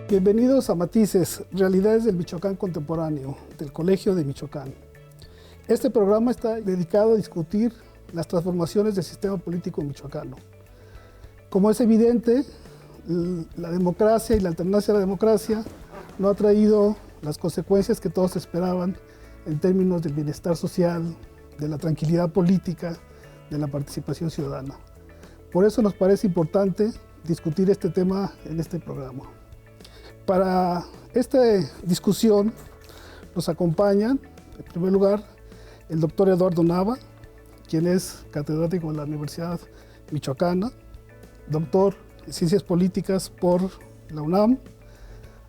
Bienvenidos a Matices, Realidades del Michoacán Contemporáneo, del Colegio de Michoacán. Este programa está dedicado a discutir las transformaciones del sistema político michoacano. Como es evidente, la democracia y la alternancia a la democracia no ha traído las consecuencias que todos esperaban en términos del bienestar social, de la tranquilidad política, de la participación ciudadana. Por eso nos parece importante discutir este tema en este programa. Para esta discusión nos acompañan, en primer lugar, el doctor Eduardo Nava, quien es catedrático de la Universidad Michoacana, doctor en Ciencias Políticas por la UNAM,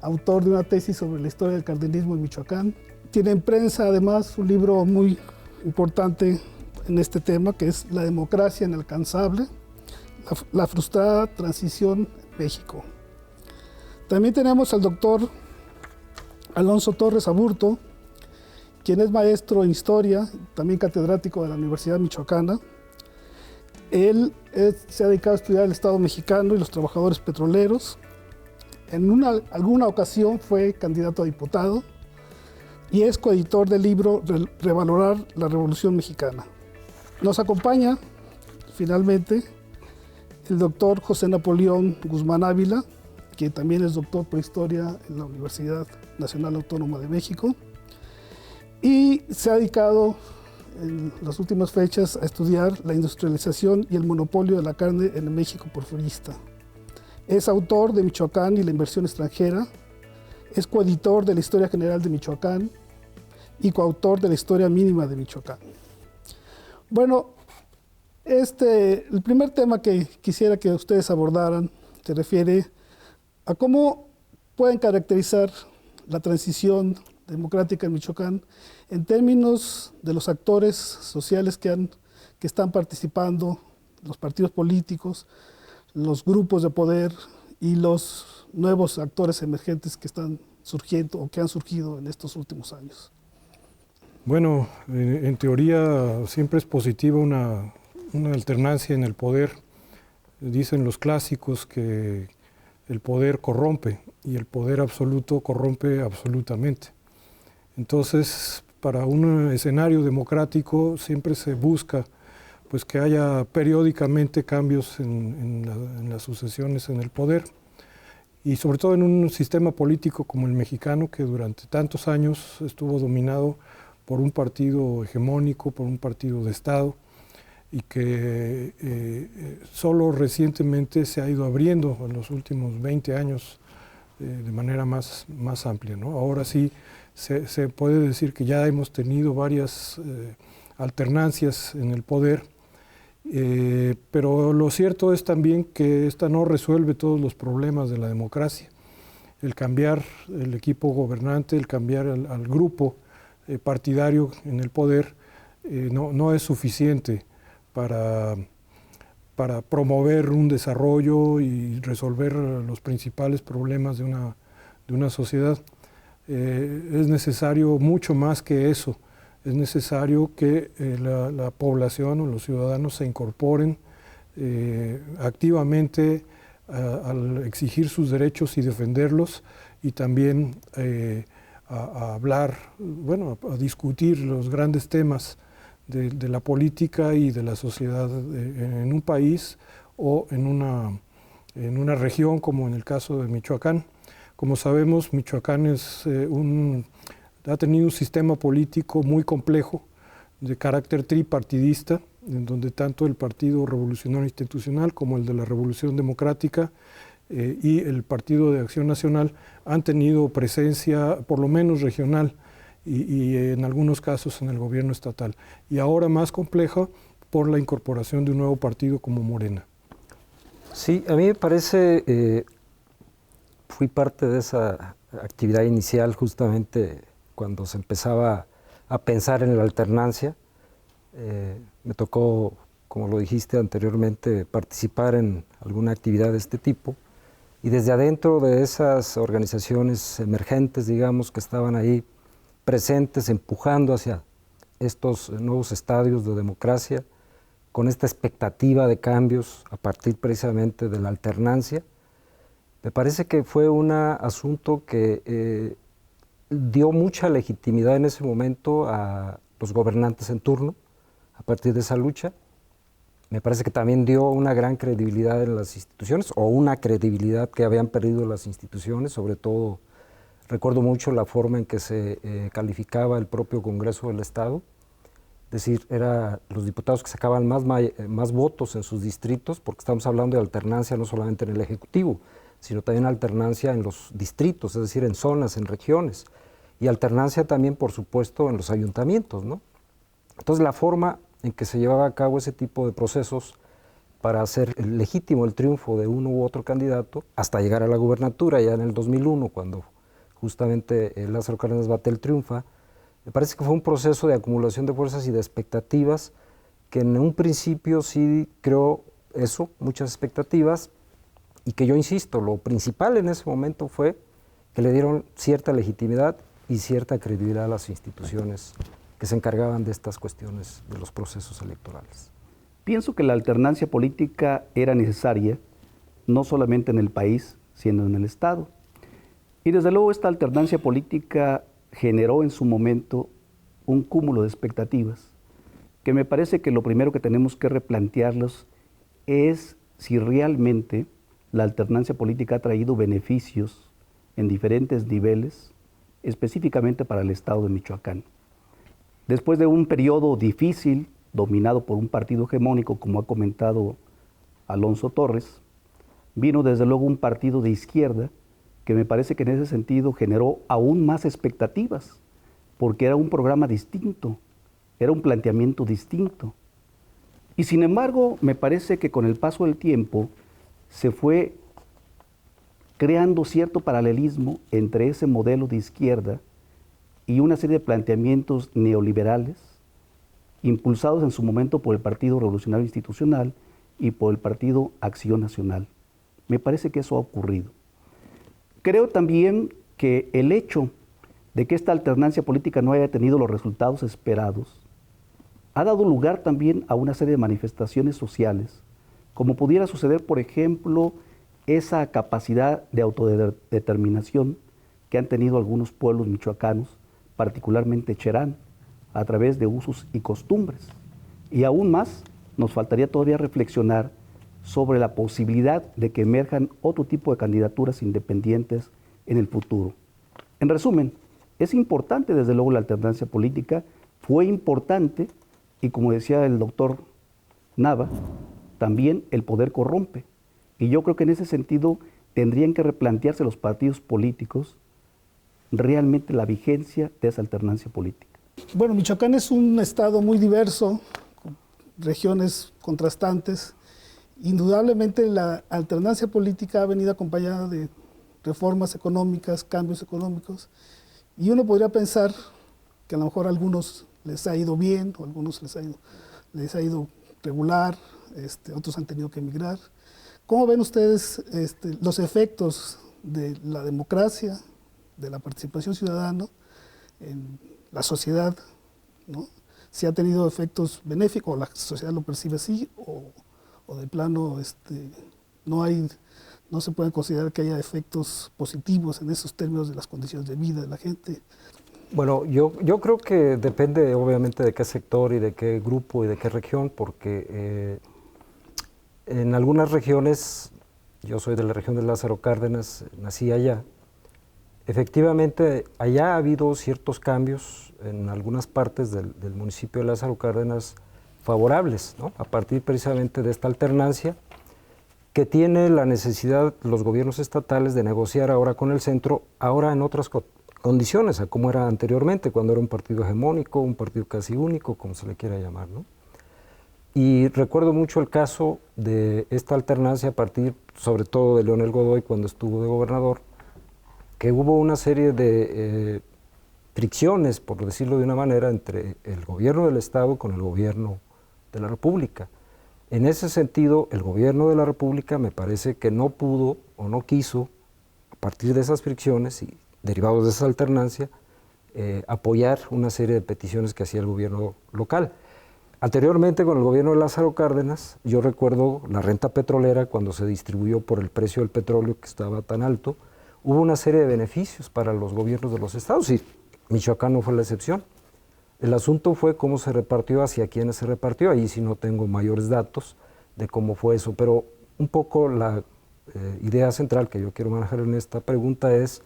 autor de una tesis sobre la historia del cardenismo en Michoacán. Tiene en prensa, además, un libro muy importante en este tema, que es La democracia inalcanzable, la frustrada transición en México. También tenemos al doctor Alonso Torres Aburto, quien es maestro en historia, también catedrático de la Universidad Michoacana. Él se ha dedicado a estudiar el Estado mexicano y los trabajadores petroleros. En alguna ocasión fue candidato a diputado y es coeditor del libro Revalorar la Revolución Mexicana. Nos acompaña, finalmente, el doctor José Napoleón Guzmán Ávila, que también es doctor por Historia en la Universidad Nacional Autónoma de México, y se ha dedicado en las últimas fechas a estudiar la industrialización y el monopolio de la carne en el México porfirista. Es autor de Michoacán y la inversión extranjera, es coeditor de la Historia General de Michoacán y coautor de la Historia Mínima de Michoacán. Bueno, el primer tema que quisiera que ustedes abordaran se refiere a cómo pueden caracterizar la transición democrática en Michoacán en términos de los actores sociales que están participando, los partidos políticos, los grupos de poder y los nuevos actores emergentes que están surgiendo o que han surgido en estos últimos años. Bueno, en teoría siempre es positiva una alternancia en el poder. Dicen los clásicos que el poder corrompe y el poder absoluto corrompe absolutamente. Entonces, para un escenario democrático siempre se busca pues, que haya periódicamente cambios en las sucesiones en el poder, y sobre todo en un sistema político como el mexicano, que durante tantos años estuvo dominado por un partido hegemónico, por un partido de Estado, y que solo recientemente se ha ido abriendo en los últimos 20 años de manera más amplia, ¿no? Ahora sí se puede decir que ya hemos tenido varias alternancias en el poder, pero lo cierto es también que esta no resuelve todos los problemas de la democracia. El cambiar el equipo gobernante, el cambiar al grupo partidario en el poder no es suficiente para promover un desarrollo y resolver los principales problemas de una sociedad. Es necesario mucho más que eso. Es necesario que la población o los ciudadanos se incorporen activamente al exigir sus derechos y defenderlos, y también a hablar, bueno, a discutir los grandes temas de la política y de la sociedad en un país o en una región, como en el caso de Michoacán. Como sabemos, Michoacán ha tenido un sistema político muy complejo, de carácter tripartidista, en donde tanto el Partido Revolucionario Institucional como el de la Revolución Democrática y el Partido de Acción Nacional han tenido presencia, por lo menos regional, y en algunos casos en el gobierno estatal, y ahora más compleja por la incorporación de un nuevo partido como Morena. Sí, a mí me parece, fui parte de esa actividad inicial justamente cuando se empezaba a pensar en la alternancia. Me tocó, como lo dijiste anteriormente, participar en alguna actividad de este tipo, y desde adentro de esas organizaciones emergentes, digamos, que estaban ahí presentes, empujando hacia estos nuevos estadios de democracia, con esta expectativa de cambios a partir precisamente de la alternancia, Me parece que fue un asunto que dio mucha legitimidad en ese momento a los gobernantes en turno, a partir de esa lucha. Me parece que también dio una gran credibilidad en las instituciones, o una credibilidad que habían perdido las instituciones, sobre todo recuerdo mucho la forma en que se calificaba el propio Congreso del Estado, es decir, eran los diputados que sacaban más votos en sus distritos, porque estamos hablando de alternancia no solamente en el Ejecutivo, sino también alternancia en los distritos, es decir, en zonas, en regiones, y alternancia también, por supuesto, en los ayuntamientos, ¿no? Entonces, la forma en que se llevaba a cabo ese tipo de procesos para hacer legítimo el triunfo de uno u otro candidato, hasta llegar a la gubernatura ya en el 2001, cuando justamente Lázaro Cárdenas Batel triunfa, me parece que fue un proceso de acumulación de fuerzas y de expectativas que en un principio sí creó eso, muchas expectativas, y que yo insisto, lo principal en ese momento fue que le dieron cierta legitimidad y cierta credibilidad a las instituciones que se encargaban de estas cuestiones de los procesos electorales. Pienso que la alternancia política era necesaria, no solamente en el país, sino en el Estado. Y desde luego esta alternancia política generó en su momento un cúmulo de expectativas, que me parece que lo primero que tenemos que replantearlos es si realmente la alternancia política ha traído beneficios en diferentes niveles, específicamente para el Estado de Michoacán. Después de un periodo difícil, dominado por un partido hegemónico, como ha comentado Alonso Torres, vino desde luego un partido de izquierda que me parece que en ese sentido generó aún más expectativas, porque era un programa distinto, era un planteamiento distinto. Y sin embargo, me parece que con el paso del tiempo se fue creando cierto paralelismo entre ese modelo de izquierda y una serie de planteamientos neoliberales, impulsados en su momento por el Partido Revolucionario Institucional y por el Partido Acción Nacional. Me parece que eso ha ocurrido. Creo también que el hecho de que esta alternancia política no haya tenido los resultados esperados ha dado lugar también a una serie de manifestaciones sociales, como pudiera suceder, por ejemplo, esa capacidad de autodeterminación que han tenido algunos pueblos michoacanos, particularmente Cherán, a través de usos y costumbres. Y aún más, nos faltaría todavía reflexionar sobre la posibilidad de que emerjan otro tipo de candidaturas independientes en el futuro. En resumen, es importante desde luego la alternancia política, fue importante, y como decía el doctor Nava, también el poder corrompe. Y yo creo que en ese sentido tendrían que replantearse los partidos políticos realmente la vigencia de esa alternancia política. Bueno, Michoacán es un estado muy diverso, con regiones contrastantes. Indudablemente la alternancia política ha venido acompañada de reformas económicas, cambios económicos, y uno podría pensar que a lo mejor a algunos les ha ido bien, o a algunos les ha ido regular, otros han tenido que emigrar. ¿Cómo ven ustedes los efectos de la democracia, de la participación ciudadana en la sociedad, ¿no? Si ha tenido efectos benéficos, o la sociedad lo percibe así, o de plano no se puede considerar que haya efectos positivos en esos términos de las condiciones de vida de la gente? Bueno, yo creo que depende obviamente de qué sector y de qué grupo y de qué región, porque en algunas regiones, yo soy de la región de Lázaro Cárdenas, nací allá, efectivamente allá ha habido ciertos cambios en algunas partes del municipio de Lázaro Cárdenas favorables, ¿no? A partir precisamente de esta alternancia que tiene la necesidad los gobiernos estatales de negociar ahora con el centro, ahora en otras condiciones a como era anteriormente, cuando era un partido hegemónico, un partido casi único, como se le quiera llamar, ¿no? Y recuerdo mucho el caso de esta alternancia a partir, sobre todo, de Leonel Godoy cuando estuvo de gobernador, que hubo una serie de fricciones, por decirlo de una manera, entre el gobierno del Estado con el gobierno de la República. En ese sentido, el gobierno de la República me parece que no pudo o no quiso, a partir de esas fricciones y derivados de esa alternancia, apoyar una serie de peticiones que hacía el gobierno local. Anteriormente, con el gobierno de Lázaro Cárdenas, yo recuerdo la renta petrolera cuando se distribuyó por el precio del petróleo que estaba tan alto, hubo una serie de beneficios para los gobiernos de los estados y Michoacán no fue la excepción. El asunto fue cómo se repartió, hacia quiénes se repartió, ahí sí no tengo mayores datos de cómo fue eso, pero un poco la idea central que yo quiero manejar en esta pregunta es,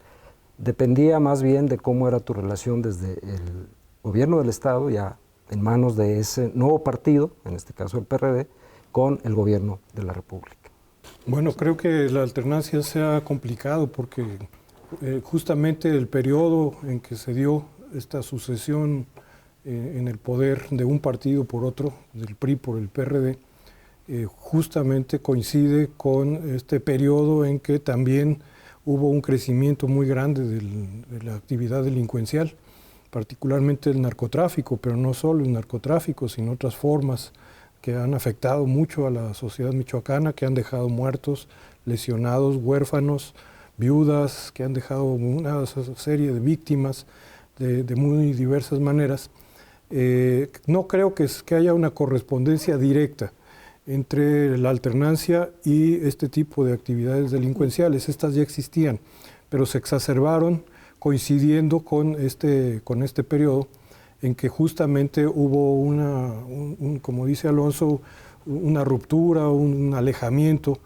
dependía más bien de cómo era tu relación desde el gobierno del estado, ya en manos de ese nuevo partido, en este caso el PRD, con el gobierno de la República. Bueno, creo que la alternancia se ha complicado porque justamente el periodo en que se dio esta sucesión en el poder de un partido por otro, del PRI por el PRD, justamente coincide con este periodo en que también hubo un crecimiento muy grande de la actividad delincuencial, particularmente el narcotráfico, pero no solo el narcotráfico, sino otras formas que han afectado mucho a la sociedad michoacana, que han dejado muertos, lesionados, huérfanos, viudas, que han dejado una serie de víctimas de muy diversas maneras. No creo que haya una correspondencia directa entre la alternancia y este tipo de actividades delincuenciales. Estas ya existían, pero se exacerbaron coincidiendo con este periodo en que justamente hubo como dice Alonso, una ruptura, un alejamiento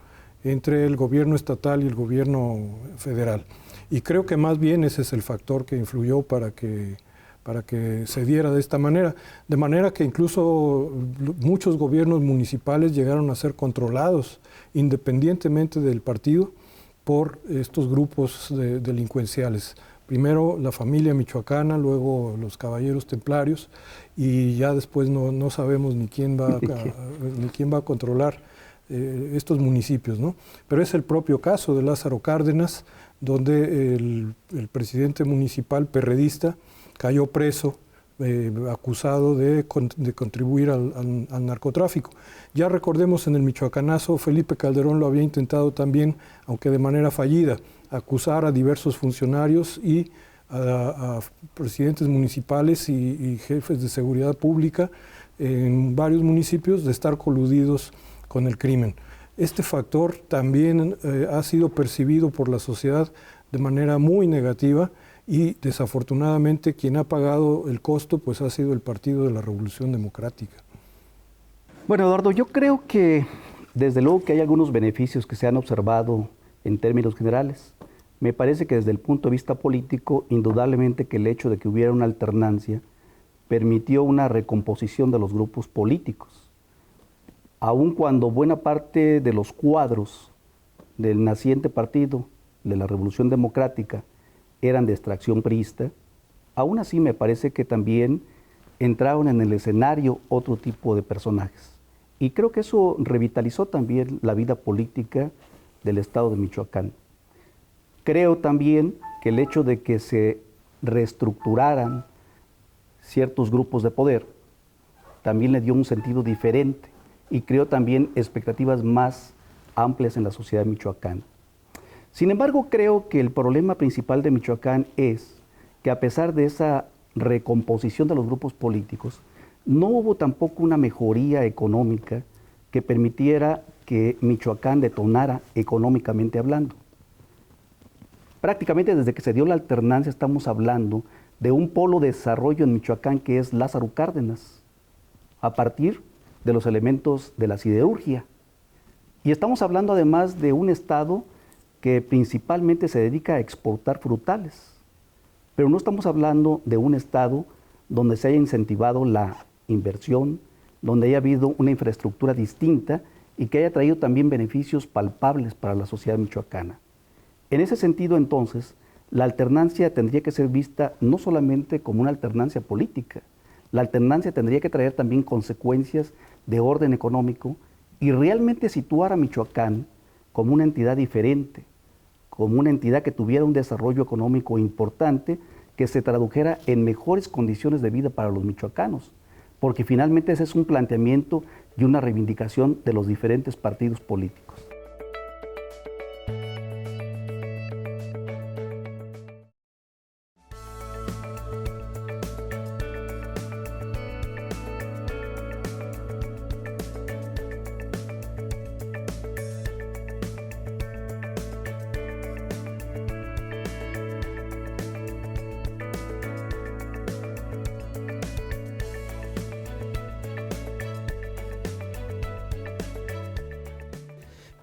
entre el gobierno estatal y el gobierno federal. Y creo que más bien ese es el factor que influyó para que se diera de esta manera. De manera que incluso muchos gobiernos municipales llegaron a ser controlados independientemente del partido por estos grupos delincuenciales. Primero la familia michoacana, luego los caballeros templarios y ya después no sabemos ni quién va a controlar estos municipios, ¿no? Pero es el propio caso de Lázaro Cárdenas, donde el presidente municipal perredista cayó preso, acusado de contribuir al narcotráfico. Ya recordemos en el Michoacanazo, Felipe Calderón lo había intentado también, aunque de manera fallida, acusar a diversos funcionarios y a presidentes municipales y jefes de seguridad pública en varios municipios de estar coludidos con el crimen. Este factor también ha sido percibido por la sociedad de manera muy negativa y desafortunadamente quien ha pagado el costo pues ha sido el Partido de la Revolución Democrática. Bueno, Eduardo, yo creo que desde luego que hay algunos beneficios que se han observado en términos generales. Me parece que desde el punto de vista político, indudablemente que el hecho de que hubiera una alternancia permitió una recomposición de los grupos políticos. Aun cuando buena parte de los cuadros del naciente partido de la Revolución Democrática eran de extracción priista, aún así me parece que también entraron en el escenario otro tipo de personajes. Y creo que eso revitalizó también la vida política del estado de Michoacán. Creo también que el hecho de que se reestructuraran ciertos grupos de poder también le dio un sentido diferente y creó también expectativas más amplias en la sociedad michoacana. Sin embargo, creo que el problema principal de Michoacán es que a pesar de esa recomposición de los grupos políticos, no hubo tampoco una mejoría económica que permitiera que Michoacán detonara económicamente hablando. Prácticamente desde que se dio la alternancia estamos hablando de un polo de desarrollo en Michoacán que es Lázaro Cárdenas, a partir de los elementos de la siderurgia. Y estamos hablando además de un estado que principalmente se dedica a exportar frutales, pero no estamos hablando de un estado donde se haya incentivado la inversión, donde haya habido una infraestructura distinta y que haya traído también beneficios palpables para la sociedad michoacana. En ese sentido, entonces, la alternancia tendría que ser vista no solamente como una alternancia política, la alternancia tendría que traer también consecuencias de orden económico y realmente situar a Michoacán como una entidad diferente, como una entidad que tuviera un desarrollo económico importante que se tradujera en mejores condiciones de vida para los michoacanos, porque finalmente ese es un planteamiento y una reivindicación de los diferentes partidos políticos.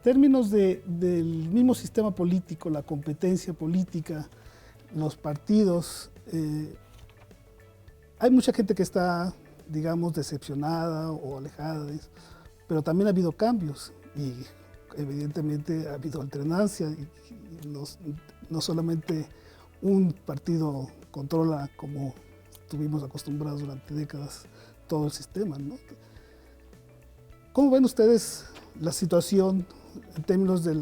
términos del mismo sistema político, la competencia política, los partidos, hay mucha gente que está, digamos, decepcionada o alejada de eso, pero también ha habido cambios y evidentemente ha habido alternancia y no solamente un partido controla como estuvimos acostumbrados durante décadas todo el sistema, ¿no? ¿Cómo ven ustedes la situación en términos de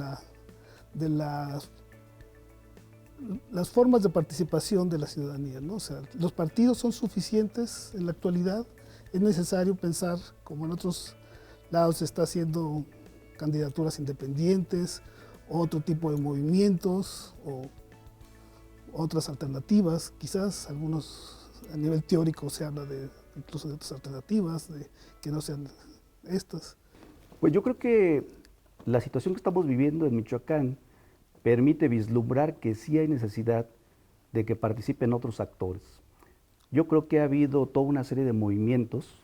las formas de participación de la ciudadanía, ¿no? O sea, ¿los partidos son suficientes en la actualidad? ¿Es necesario pensar, como en otros lados se está haciendo, candidaturas independientes, otro tipo de movimientos o otras alternativas? Quizás algunos, a nivel teórico se habla incluso de otras alternativas, de que no sean estas. Pues yo creo que la situación que estamos viviendo en Michoacán permite vislumbrar que sí hay necesidad de que participen otros actores. Yo creo que ha habido toda una serie de movimientos.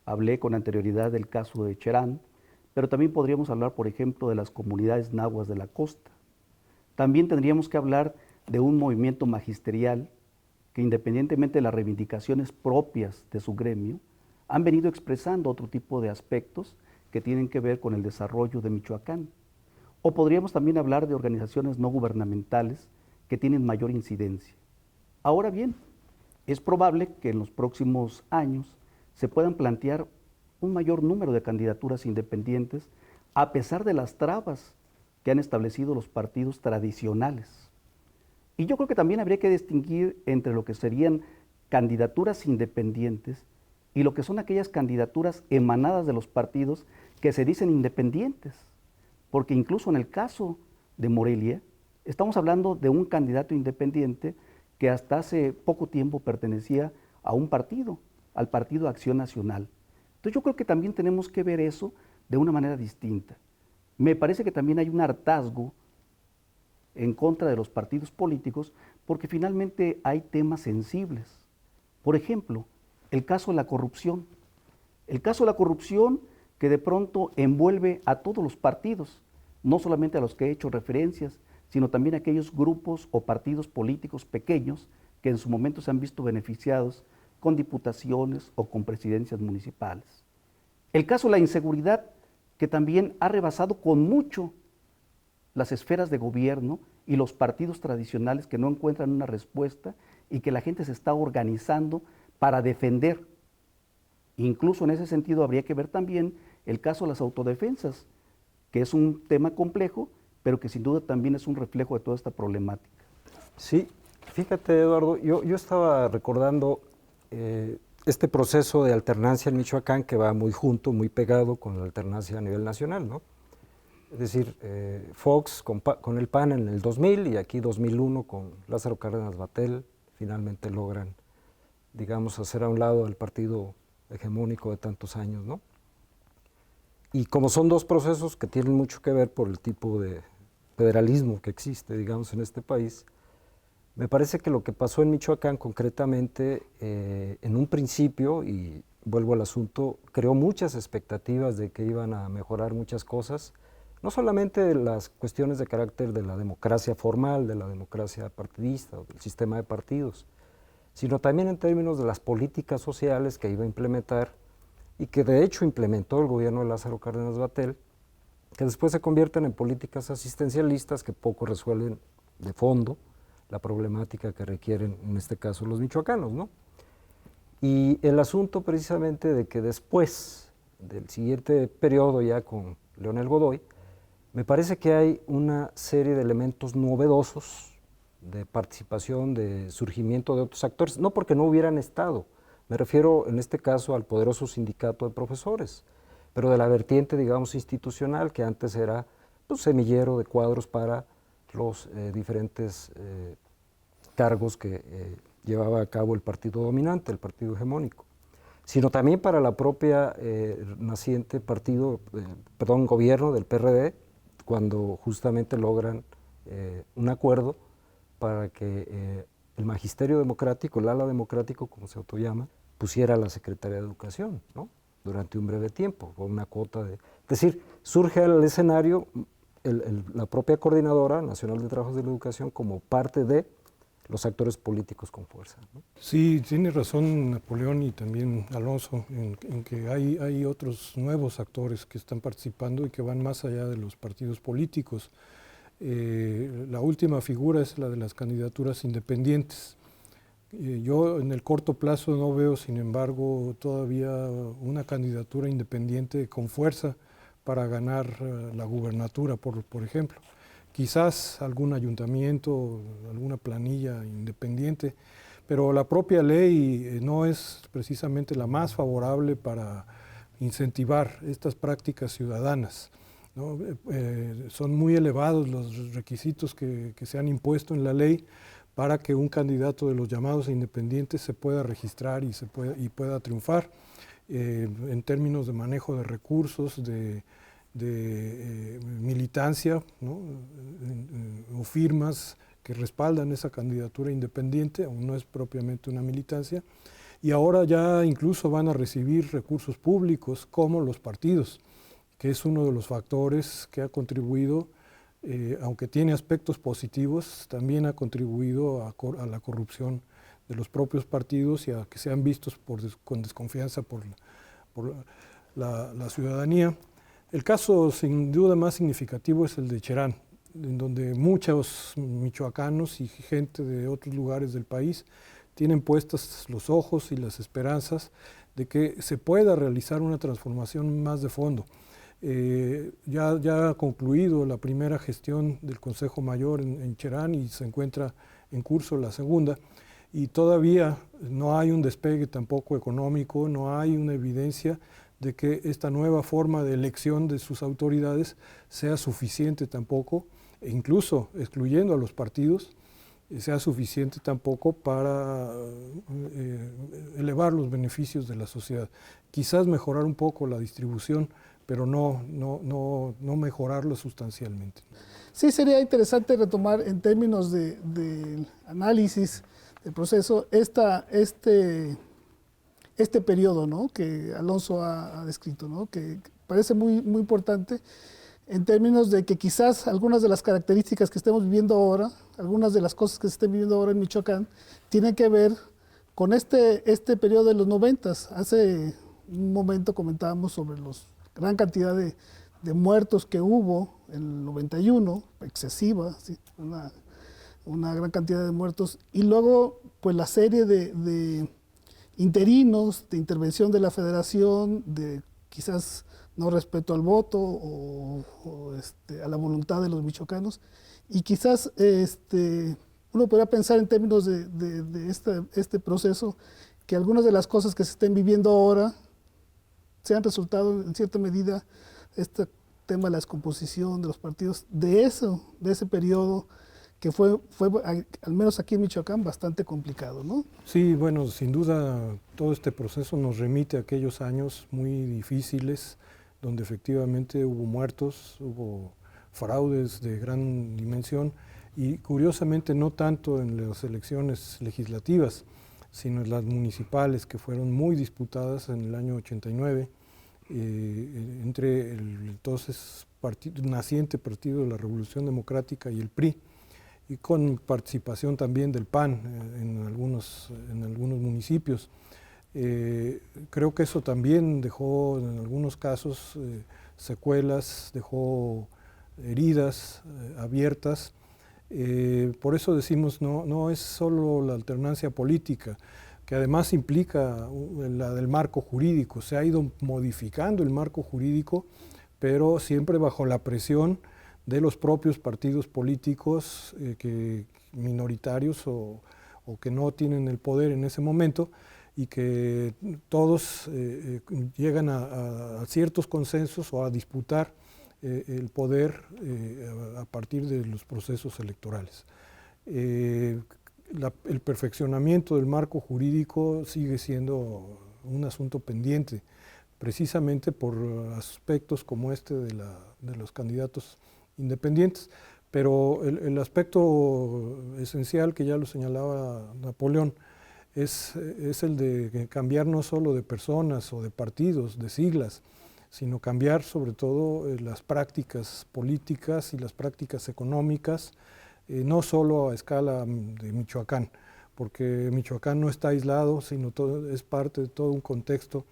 Hablé con anterioridad del caso de Cherán, pero también podríamos hablar, por ejemplo, de las comunidades nahuas de la costa. También tendríamos que hablar de un movimiento magisterial que, independientemente de las reivindicaciones propias de su gremio, han venido expresando otro tipo de aspectos que tienen que ver con el desarrollo de Michoacán. O podríamos también hablar de organizaciones no gubernamentales que tienen mayor incidencia. Ahora bien, es probable que en los próximos años se puedan plantear un mayor número de candidaturas independientes a pesar de las trabas que han establecido los partidos tradicionales. Y yo creo que también habría que distinguir entre lo que serían candidaturas independientes y lo que son aquellas candidaturas emanadas de los partidos que se dicen independientes. Porque incluso en el caso de Morelia, estamos hablando de un candidato independiente que hasta hace poco tiempo pertenecía a un partido, al Partido Acción Nacional. Entonces yo creo que también tenemos que ver eso de una manera distinta. Me parece que también hay un hartazgo en contra de los partidos políticos porque finalmente hay temas sensibles. Por ejemplo, el caso de la corrupción. El caso de la corrupción que de pronto envuelve a todos los partidos, no solamente a los que he hecho referencias, sino también a aquellos grupos o partidos políticos pequeños que en su momento se han visto beneficiados con diputaciones o con presidencias municipales. El caso de la inseguridad, que también ha rebasado con mucho las esferas de gobierno y los partidos tradicionales que no encuentran una respuesta y que la gente se está organizando para defender. Incluso en ese sentido habría que ver también el caso de las autodefensas, que es un tema complejo, pero que sin duda también es un reflejo de toda esta problemática. Sí, fíjate, Eduardo, yo estaba recordando este proceso de alternancia en Michoacán que va muy junto, muy pegado con la alternancia a nivel nacional, ¿no? Es decir, Fox con el PAN en el 2000 y aquí 2001 con Lázaro Cárdenas Batel, finalmente logran, digamos, hacer a un lado al partido hegemónico de tantos años, ¿no? Y como son dos procesos que tienen mucho que ver por el tipo de federalismo que existe, digamos, en este país, me parece que lo que pasó en Michoacán concretamente, en un principio, y vuelvo al asunto, creó muchas expectativas de que iban a mejorar muchas cosas, no solamente las cuestiones de carácter de la democracia formal, de la democracia partidista o del sistema de partidos, sino también en términos de las políticas sociales que iba a implementar y que de hecho implementó el gobierno de Lázaro Cárdenas Batel, que después se convierten en políticas asistencialistas que poco resuelven de fondo la problemática que requieren, en este caso, los michoacanos, ¿no? Y el asunto precisamente de que después del siguiente periodo ya con Leonel Godoy, me parece que hay una serie de elementos novedosos de participación, de surgimiento de otros actores, no porque no hubieran estado, me refiero en este caso al poderoso sindicato de profesores, pero de la vertiente, digamos, institucional, que antes era pues, semillero de cuadros para los diferentes cargos que llevaba a cabo el partido dominante, el partido hegemónico, sino también para la propia naciente gobierno del PRD, cuando justamente logran un acuerdo para que el magisterio democrático, el ala democrático, como se autollama, pusiera a la Secretaría de Educación, ¿no? Durante un breve tiempo, con una cuota de Es decir, surge al escenario la propia Coordinadora Nacional de Trabajos de la Educación como parte de los actores políticos con fuerza, ¿no? Sí, tiene razón Napoleón y también Alonso en que hay otros nuevos actores que están participando y que van más allá de los partidos políticos. La última figura es la de las candidaturas independientes. Yo en el corto plazo no veo, sin embargo, todavía una candidatura independiente con fuerza para ganar la gubernatura, por ejemplo. Quizás algún ayuntamiento, alguna planilla independiente, pero la propia ley no es precisamente la más favorable para incentivar estas prácticas ciudadanas, ¿no? Son muy elevados los requisitos que se han impuesto en la ley para que un candidato de los llamados independientes se pueda registrar y pueda triunfar en términos de manejo de recursos, de militancia, ¿no? O firmas que respaldan esa candidatura independiente, aún no es propiamente una militancia, y ahora ya incluso van a recibir recursos públicos como los partidos, que es uno de los factores que ha contribuido, aunque tiene aspectos positivos, también ha contribuido a la corrupción de los propios partidos y a que sean vistos con desconfianza por la ciudadanía. El caso sin duda más significativo es el de Cherán, en donde muchos michoacanos y gente de otros lugares del país tienen puestos los ojos y las esperanzas de que se pueda realizar una transformación más de fondo. Ya ha concluido la primera gestión del Consejo Mayor en Cherán y se encuentra en curso la segunda, y todavía no hay un despegue tampoco económico, no hay una evidencia de que esta nueva forma de elección de sus autoridades sea suficiente tampoco, e incluso excluyendo a los partidos, sea suficiente tampoco para elevar los beneficios de la sociedad. Quizás mejorar un poco la distribución, pero no mejorarlo sustancialmente. Sí, sería interesante retomar en términos de análisis del proceso este periodo, ¿no?, que Alonso ha descrito, ¿no?, que parece muy, muy importante en términos de que quizás algunas de las características que estemos viviendo ahora, algunas de las cosas que se estén viviendo ahora en Michoacán, tienen que ver con este periodo de los 90s. Hace un momento comentábamos sobre la gran cantidad de muertos que hubo en el 91, excesiva, ¿sí?, una gran cantidad de muertos, y luego pues la serie de interinos, de intervención de la federación, de quizás no respeto al voto o a la voluntad de los michoacanos, y quizás uno podría pensar en términos de este proceso, que algunas de las cosas que se estén viviendo ahora sean resultado en cierta medida este tema de la descomposición de los partidos, de ese periodo que fue al menos aquí en Michoacán bastante complicado, ¿no? Sí, bueno, sin duda todo este proceso nos remite a aquellos años muy difíciles, donde efectivamente hubo muertos, hubo fraudes de gran dimensión, y curiosamente no tanto en las elecciones legislativas, sino en las municipales, que fueron muy disputadas en el año 89, entre el entonces naciente Partido de la Revolución Democrática y el PRI, y con participación también del PAN en algunos municipios. Creo que eso también dejó en algunos casos secuelas, dejó heridas abiertas. Por eso decimos, no es solo la alternancia política, que además implica la del marco jurídico. Se ha ido modificando el marco jurídico, pero siempre bajo la presión de los propios partidos políticos minoritarios o que no tienen el poder en ese momento, y que todos llegan a ciertos consensos o a disputar el poder a partir de los procesos electorales. El perfeccionamiento del marco jurídico sigue siendo un asunto pendiente, precisamente por aspectos como este de los candidatos independientes, pero el aspecto esencial, que ya lo señalaba Napoleón, es el de cambiar no solo de personas o de partidos, de siglas, sino cambiar sobre todo las prácticas políticas y las prácticas económicas, no solo a escala de Michoacán, porque Michoacán no está aislado, sino es parte de todo un contexto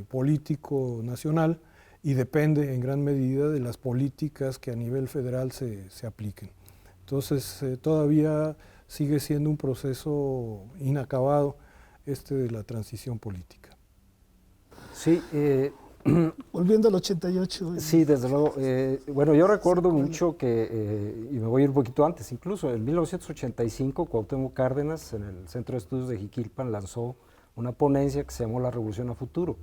político nacional y depende en gran medida de las políticas que a nivel federal se apliquen. Entonces todavía sigue siendo un proceso inacabado de la transición política. Sí, Volviendo al 88. sí, desde luego. Bueno, yo recuerdo mucho que, y me voy a ir un poquito antes, incluso en 1985, Cuauhtémoc Cárdenas, en el Centro de Estudios de Jiquilpan, lanzó una ponencia que se llamó La Revolución a Futuro,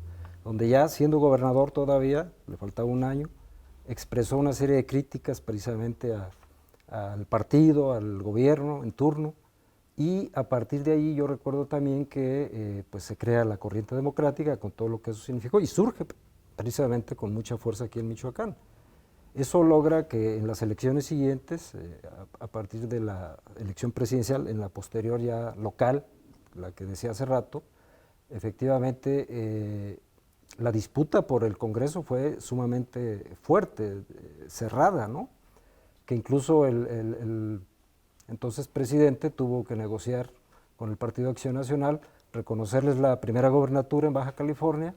donde ya siendo gobernador todavía, le faltaba un año, expresó una serie de críticas precisamente al partido, al gobierno en turno, y a partir de ahí yo recuerdo también que pues se crea la corriente democrática con todo lo que eso significó y surge precisamente con mucha fuerza aquí en Michoacán. Eso logra que en las elecciones siguientes, a partir de la elección presidencial, en la posterior ya local, la que decía hace rato, efectivamente la disputa por el Congreso fue sumamente fuerte, cerrada, ¿no? Que incluso el entonces presidente tuvo que negociar con el Partido Acción Nacional, reconocerles la primera gobernatura en Baja California,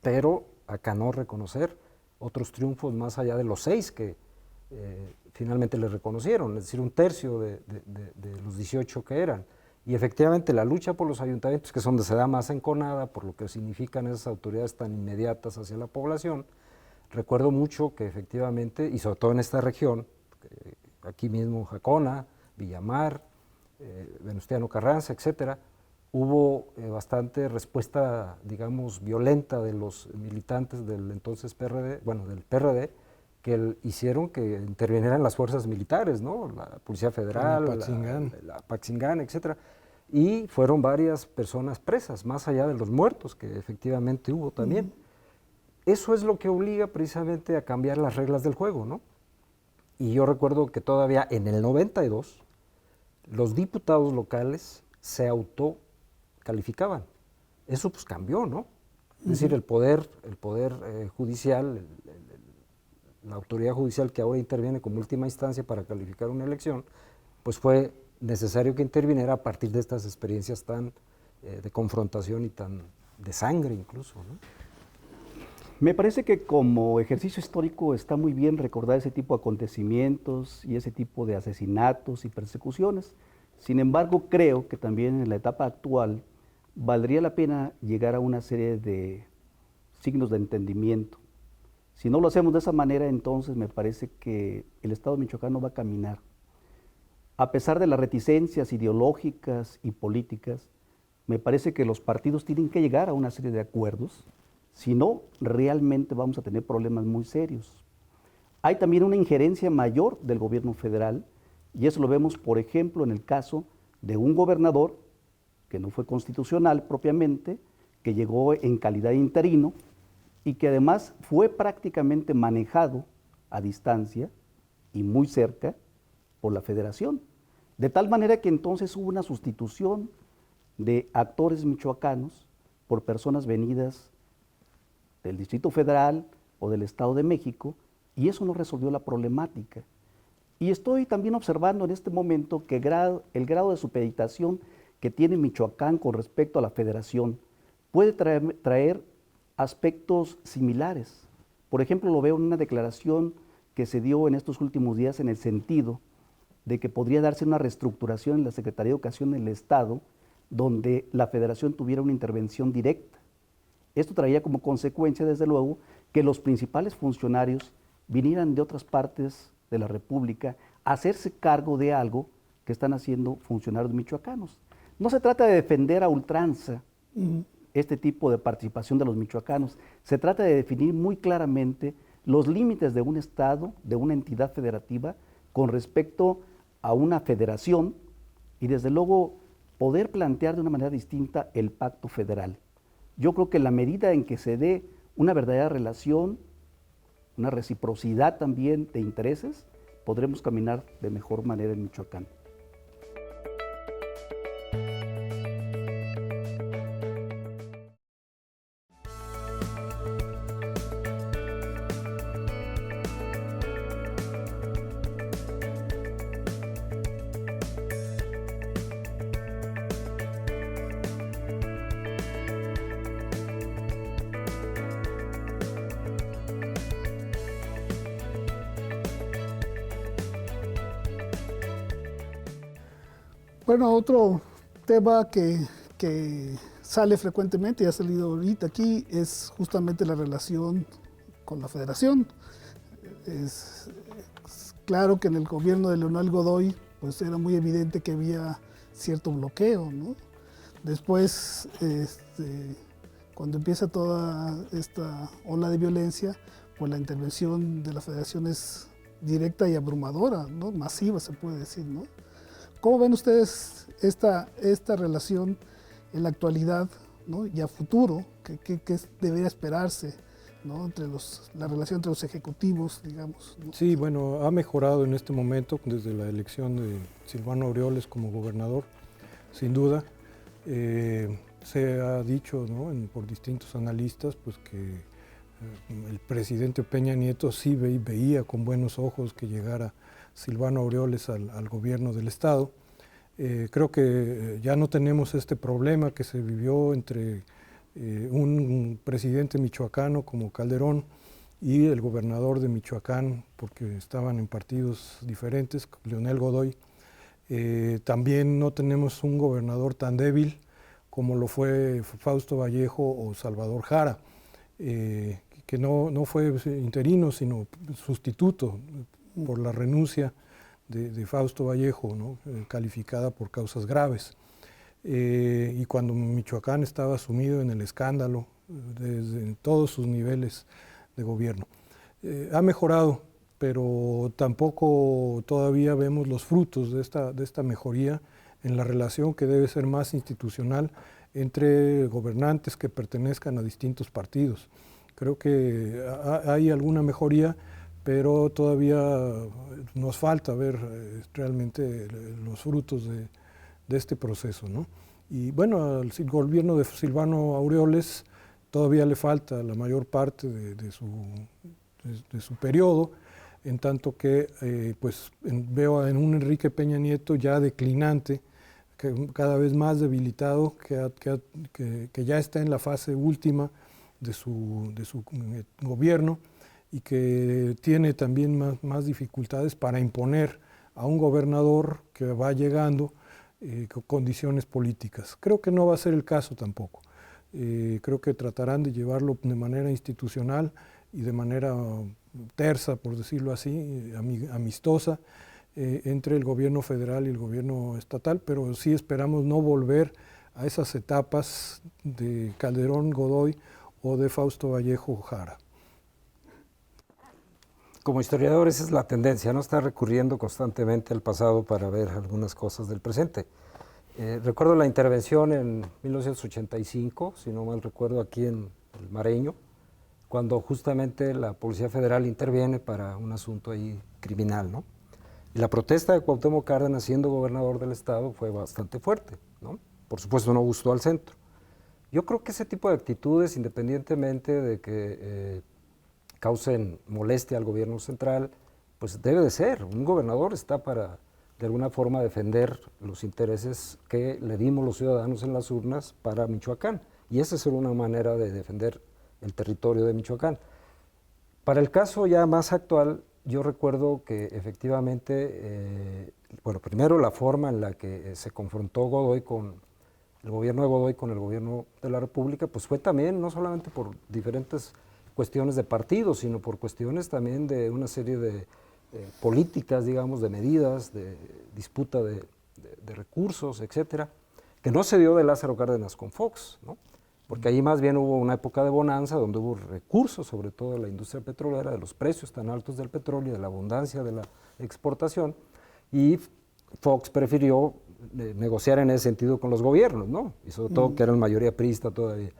pero acá no reconocer otros triunfos más allá de los 6 que finalmente le reconocieron, es decir, un tercio de los 18 que eran. Y efectivamente la lucha por los ayuntamientos, que es donde se da más enconada, por lo que significan esas autoridades tan inmediatas hacia la población, recuerdo mucho que efectivamente, y sobre todo en esta región, aquí mismo Jacona, Villamar, Venustiano Carranza, etcétera, hubo bastante respuesta, digamos, violenta de los militantes del entonces PRD, bueno, del PRD, que hicieron que intervinieran las fuerzas militares, ¿no? La Policía Federal, la Paxingán, etcétera, y fueron varias personas presas, más allá de los muertos, que efectivamente hubo también. Eso es lo que obliga precisamente a cambiar las reglas del juego, ¿no? Y yo recuerdo que todavía en el 92, los diputados locales se autocalificaban. Eso pues cambió, ¿no? Es decir, el poder judicial, la autoridad judicial que ahora interviene como última instancia para calificar una elección, pues fue necesario que interviniera a partir de estas experiencias tan de confrontación y tan de sangre incluso, ¿no? Me parece que como ejercicio histórico está muy bien recordar ese tipo de acontecimientos y ese tipo de asesinatos y persecuciones. Sin embargo, creo que también en la etapa actual valdría la pena llegar a una serie de signos de entendimiento. Si no lo hacemos de esa manera, entonces me parece que el Estado michoacano va a caminar. A pesar de las reticencias ideológicas y políticas, me parece que los partidos tienen que llegar a una serie de acuerdos. Si no, realmente vamos a tener problemas muy serios. Hay también una injerencia mayor del gobierno federal, y eso lo vemos, por ejemplo, en el caso de un gobernador que no fue constitucional propiamente, que llegó en calidad de interino y que además fue prácticamente manejado a distancia y muy cerca por la federación. De tal manera que entonces hubo una sustitución de actores michoacanos por personas venidas del Distrito Federal o del Estado de México, y eso no resolvió la problemática. Y estoy también observando en este momento que el grado de supeditación que tiene Michoacán con respecto a la federación puede traer aspectos similares. Por ejemplo, lo veo en una declaración que se dio en estos últimos días en el sentido de que podría darse una reestructuración en la Secretaría de Educación del Estado, donde la federación tuviera una intervención directa. Esto traía como consecuencia, desde luego, que los principales funcionarios vinieran de otras partes de la República a hacerse cargo de algo que están haciendo funcionarios michoacanos. No se trata de defender a ultranza este tipo de participación de los michoacanos, se trata de definir muy claramente los límites de un Estado, de una entidad federativa, con respecto a una federación y desde luego poder plantear de una manera distinta el pacto federal. Yo creo que en la medida en que se dé una verdadera relación, una reciprocidad también de intereses, podremos caminar de mejor manera en Michoacán. Bueno, otro tema que sale frecuentemente y ha salido ahorita aquí es justamente la relación con la Federación. Es claro que en el gobierno de Leonel Godoy pues era muy evidente que había cierto bloqueo, ¿no? Después, cuando empieza toda esta ola de violencia, pues la intervención de la Federación es directa y abrumadora, ¿no? Masiva se puede decir, ¿no? ¿Cómo ven ustedes esta relación en la actualidad, ¿no? Y a futuro? ¿Qué debería esperarse, ¿no? La relación entre los ejecutivos, digamos, ¿no? Sí, bueno, ha mejorado en este momento desde la elección de Silvano Aureoles como gobernador, sin duda. Se ha dicho, ¿no?, por distintos analistas, pues que el presidente Peña Nieto sí veía con buenos ojos que llegara Silvano Aureoles al gobierno del Estado. Creo que ya no tenemos este problema que se vivió entre un presidente michoacano como Calderón y el gobernador de Michoacán, porque estaban en partidos diferentes, Leonel Godoy. También no tenemos un gobernador tan débil como lo fue Fausto Vallejo o Salvador Jara, que no fue interino, sino sustituto por la renuncia de Fausto Vallejo, ¿no?, calificada por causas graves. Y cuando Michoacán estaba sumido en el escándalo desde todos sus niveles de gobierno. Ha mejorado, pero tampoco todavía vemos los frutos de esta mejoría en la relación que debe ser más institucional entre gobernantes que pertenezcan a distintos partidos. Creo que hay alguna mejoría, pero todavía nos falta ver realmente los frutos de este proceso, ¿no? Y bueno, al gobierno de Silvano Aureoles todavía le falta la mayor parte de su periodo, en tanto que veo en un Enrique Peña Nieto ya declinante, que cada vez más debilitado, que ya está en la fase última de su gobierno y que tiene también más dificultades para imponer a un gobernador que va llegando con condiciones políticas. Creo que no va a ser el caso tampoco. Creo que tratarán de llevarlo de manera institucional y de manera tersa, por decirlo así, amistosa, entre el gobierno federal y el gobierno estatal, pero sí esperamos no volver a esas etapas de Calderón Godoy o de Fausto Vallejo Jara. Como historiador, esa es la tendencia, ¿no? Estar recurriendo constantemente al pasado para ver algunas cosas del presente. Recuerdo la intervención en 1985, si no mal recuerdo, aquí en el Mareño, cuando justamente la Policía Federal interviene para un asunto ahí criminal, ¿no? Y la protesta de Cuauhtémoc Cárdenas, siendo gobernador del estado, fue bastante fuerte, ¿no? Por supuesto no gustó al centro. Yo creo que ese tipo de actitudes, independientemente de que causen molestia al gobierno central, pues debe de ser. Un gobernador está para, de alguna forma, defender los intereses que le dimos los ciudadanos en las urnas para Michoacán. Y esa es una manera de defender el territorio de Michoacán. Para el caso ya más actual, yo recuerdo que efectivamente, primero la forma en la que se confrontó Godoy con el gobierno de Godoy con el gobierno de la República, pues fue también no solamente por diferentes cuestiones de partidos, sino por cuestiones también de una serie de políticas, digamos, de medidas, de disputa de recursos, etcétera, que no se dio de Lázaro Cárdenas con Fox, ¿no? Porque ahí más bien hubo una época de bonanza donde hubo recursos, sobre todo de la industria petrolera, de los precios tan altos del petróleo, de la abundancia de la exportación, y Fox prefirió negociar en ese sentido con los gobiernos, ¿no? Y sobre todo que eran mayoría priista todavía.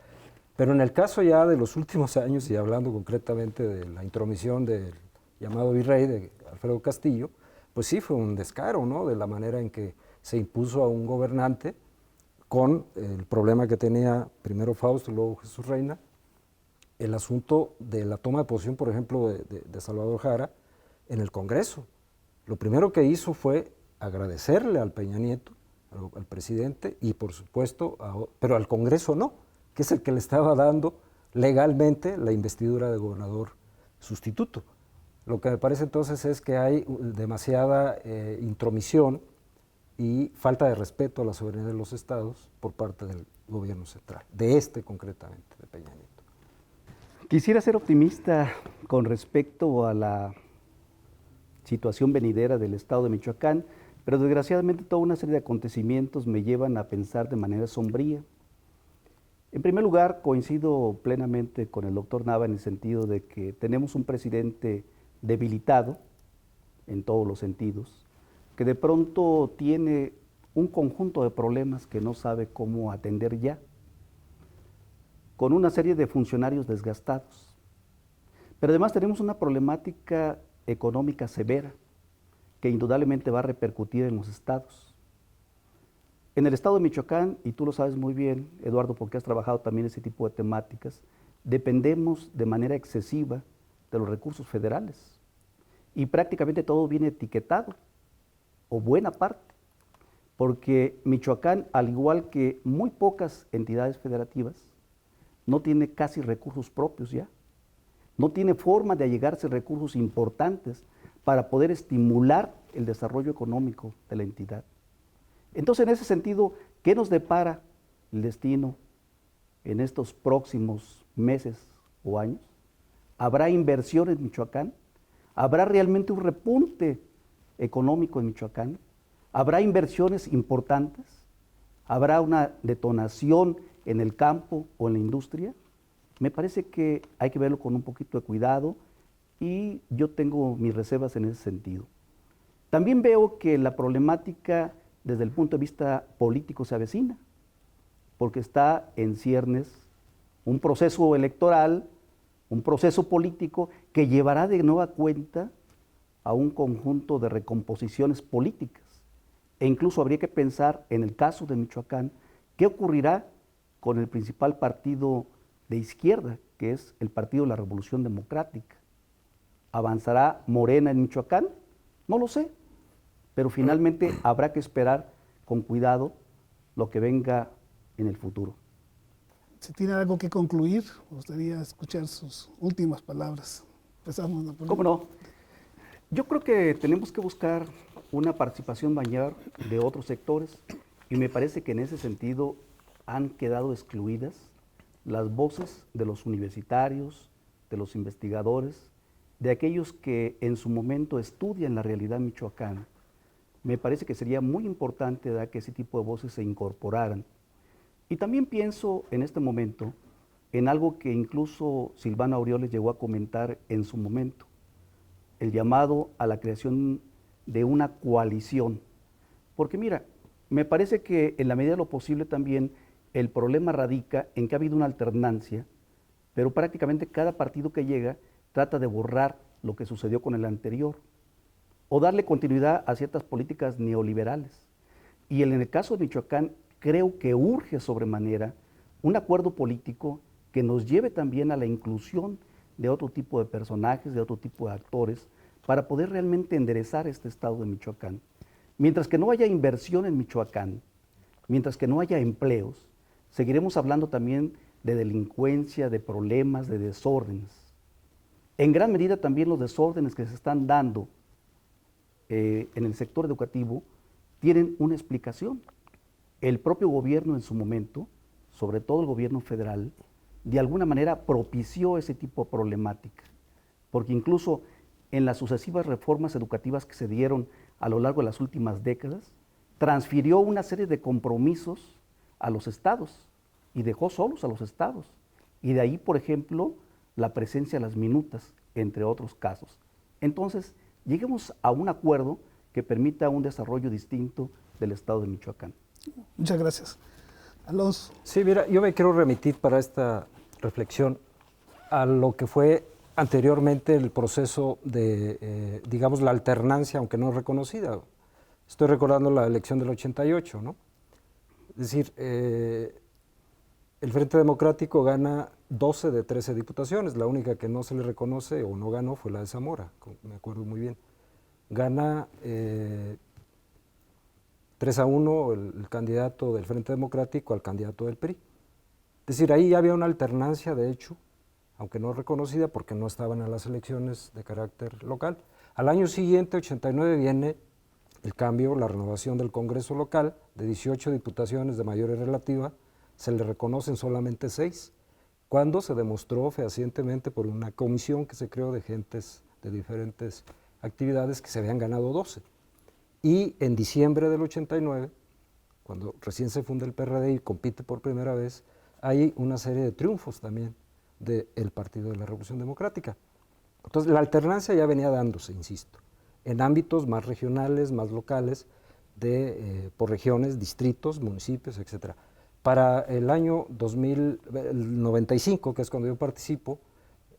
Pero en el caso ya de los últimos años, y hablando concretamente de la intromisión del llamado virrey de Alfredo Castillo, pues sí fue un descaro, ¿no?, de la manera en que se impuso a un gobernante con el problema que tenía primero Fausto, luego Jesús Reina, el asunto de la toma de posesión, por ejemplo, de Salvador Jara en el Congreso. Lo primero que hizo fue agradecerle al Peña Nieto, al presidente, y por supuesto, pero al Congreso no, que es el que le estaba dando legalmente la investidura de gobernador sustituto. Lo que me parece entonces es que hay demasiada intromisión y falta de respeto a la soberanía de los estados por parte del gobierno central, de concretamente, de Peña Nieto. Quisiera ser optimista con respecto a la situación venidera del estado de Michoacán, pero desgraciadamente toda una serie de acontecimientos me llevan a pensar de manera sombría. En primer lugar, coincido plenamente con el doctor Nava en el sentido de que tenemos un presidente debilitado en todos los sentidos, que de pronto tiene un conjunto de problemas que no sabe cómo atender ya, con una serie de funcionarios desgastados. Pero además tenemos una problemática económica severa que indudablemente va a repercutir en los estados. En el estado de Michoacán, y tú lo sabes muy bien, Eduardo, porque has trabajado también ese tipo de temáticas, dependemos de manera excesiva de los recursos federales. Y prácticamente todo viene etiquetado, o buena parte, porque Michoacán, al igual que muy pocas entidades federativas, no tiene casi recursos propios ya. No tiene forma de allegarse recursos importantes para poder estimular el desarrollo económico de la entidad. Entonces, en ese sentido, ¿qué nos depara el destino en estos próximos meses o años? ¿Habrá inversión en Michoacán? ¿Habrá realmente un repunte económico en Michoacán? ¿Habrá inversiones importantes? ¿Habrá una detonación en el campo o en la industria? Me parece que hay que verlo con un poquito de cuidado y yo tengo mis reservas en ese sentido. También veo que la problemática desde el punto de vista político se avecina, porque está en ciernes un proceso electoral, un proceso político que llevará de nueva cuenta a un conjunto de recomposiciones políticas. E incluso habría que pensar, en el caso de Michoacán, qué ocurrirá con el principal partido de izquierda, que es el Partido de la Revolución Democrática. ¿Avanzará Morena en Michoacán? No lo sé, pero finalmente habrá que esperar con cuidado lo que venga en el futuro. Si tiene algo que concluir, me gustaría escuchar sus últimas palabras. Empezamos. ¿Cómo no? Yo creo que tenemos que buscar una participación mayor de otros sectores y me parece que en ese sentido han quedado excluidas las voces de los universitarios, de los investigadores, de aquellos que en su momento estudian la realidad michoacana. Me parece que sería muy importante que ese tipo de voces se incorporaran. Y también pienso en este momento en algo que incluso Silvano Aureoles llegó a comentar en su momento, el llamado a la creación de una coalición. Porque mira, me parece que en la medida de lo posible también el problema radica en que ha habido una alternancia, pero prácticamente cada partido que llega trata de borrar lo que sucedió con el anterior o darle continuidad a ciertas políticas neoliberales. Y en el caso de Michoacán, creo que urge sobremanera un acuerdo político que nos lleve también a la inclusión de otro tipo de personajes, de otro tipo de actores, para poder realmente enderezar este estado de Michoacán. Mientras que no haya inversión en Michoacán, mientras que no haya empleos, seguiremos hablando también de delincuencia, de problemas, de desórdenes. En gran medida también los desórdenes que se están dando en el sector educativo tienen una explicación. El propio gobierno en su momento, sobre todo el gobierno federal, de alguna manera propició ese tipo de problemática, porque incluso en las sucesivas reformas educativas que se dieron a lo largo de las últimas décadas, transfirió una serie de compromisos a los estados y dejó solos a los estados. Y de ahí, por ejemplo, la presencia de las minutas, entre otros casos. Entonces, lleguemos a un acuerdo que permita un desarrollo distinto del estado de Michoacán. Muchas gracias. Alonso. Sí, mira, yo me quiero remitir para esta reflexión a lo que fue anteriormente el proceso de, digamos, la alternancia, aunque no reconocida. Estoy recordando la elección del 88, ¿no? Es decir, el Frente Democrático gana 12 de 13 diputaciones, la única que no se le reconoce o no ganó fue la de Zamora, me acuerdo muy bien. Gana 3-1 el candidato del Frente Democrático al candidato del PRI. Es decir, ahí ya había una alternancia, de hecho, aunque no reconocida porque no estaban en las elecciones de carácter local. Al año siguiente, 89, viene el cambio, la renovación del Congreso local, de 18 diputaciones de mayoría relativa, se le reconocen solamente 6, cuando se demostró fehacientemente por una comisión que se creó de gentes de diferentes actividades que se habían ganado 12. Y en diciembre del 89, cuando recién se funda el PRD y compite por primera vez, hay una serie de triunfos también del Partido de la Revolución Democrática. Entonces, la alternancia ya venía dándose, insisto, en ámbitos más regionales, más locales, por regiones, distritos, municipios, etc. Para el año 2095, que es cuando yo participo,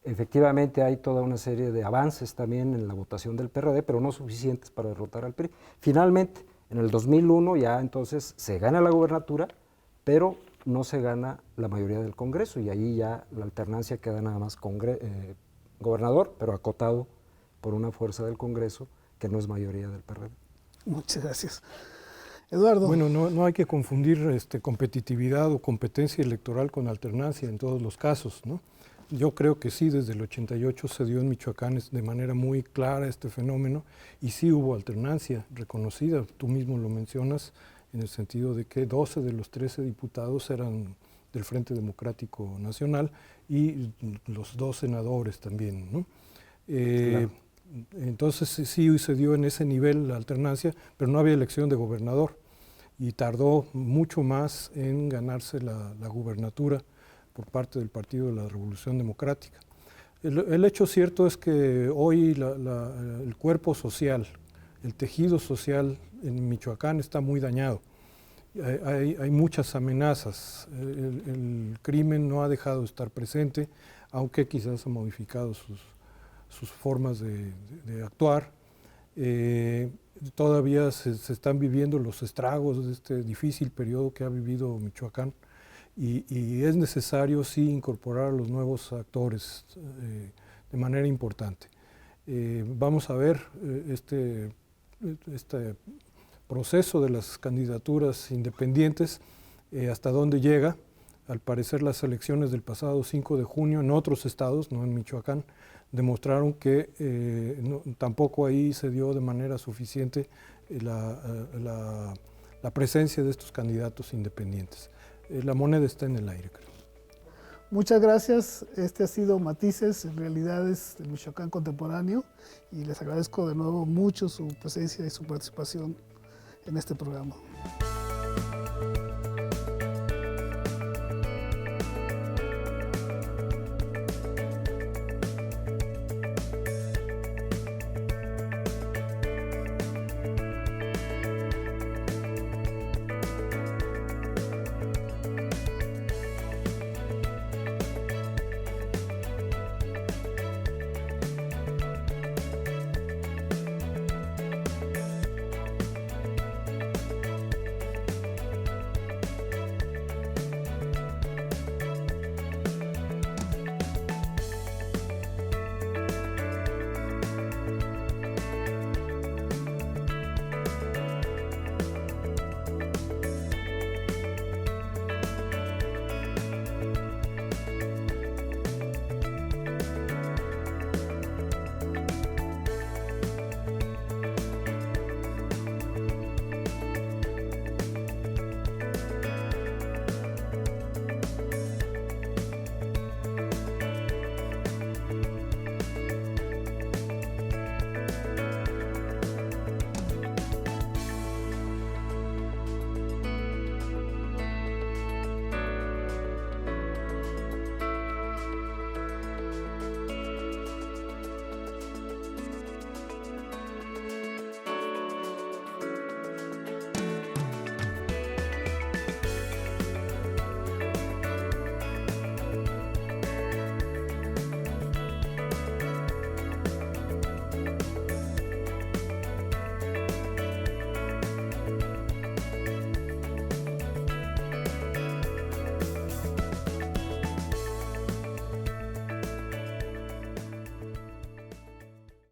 efectivamente hay toda una serie de avances también en la votación del PRD, pero no suficientes para derrotar al PRI. Finalmente, en el 2001 ya entonces se gana la gubernatura, pero no se gana la mayoría del Congreso, y ahí ya la alternancia queda nada más gobernador, pero acotado por una fuerza del Congreso que no es mayoría del PRD. Muchas gracias. Eduardo. Bueno, no hay que confundir competitividad o competencia electoral con alternancia en todos los casos, ¿no? Yo creo que sí, desde el 88 se dio en Michoacán de manera muy clara este fenómeno, y sí hubo alternancia reconocida. Tú mismo lo mencionas, en el sentido de que 12 de los 13 diputados eran del Frente Democrático Nacional y los 2 senadores también, ¿no? Claro. Entonces sí se dio en ese nivel la alternancia, pero no había elección de gobernador, y tardó mucho más en ganarse la gubernatura por parte del Partido de la Revolución Democrática. El hecho cierto es que hoy el cuerpo social, el tejido social en Michoacán está muy dañado. Hay muchas amenazas. El crimen no ha dejado de estar presente, aunque quizás ha modificado sus formas de actuar. Todavía se están viviendo los estragos de este difícil periodo que ha vivido Michoacán, y es necesario sí incorporar a los nuevos actores de manera importante. Vamos a ver este proceso de las candidaturas independientes, hasta dónde llega. Al parecer las elecciones del pasado 5 de junio en otros estados, no en Michoacán, demostraron que tampoco ahí se dio de manera suficiente la presencia de estos candidatos independientes. La moneda está en el aire, creo. Muchas gracias. Este ha sido Matices, Realidades del Michoacán Contemporáneo, y les agradezco de nuevo mucho su presencia y su participación en este programa.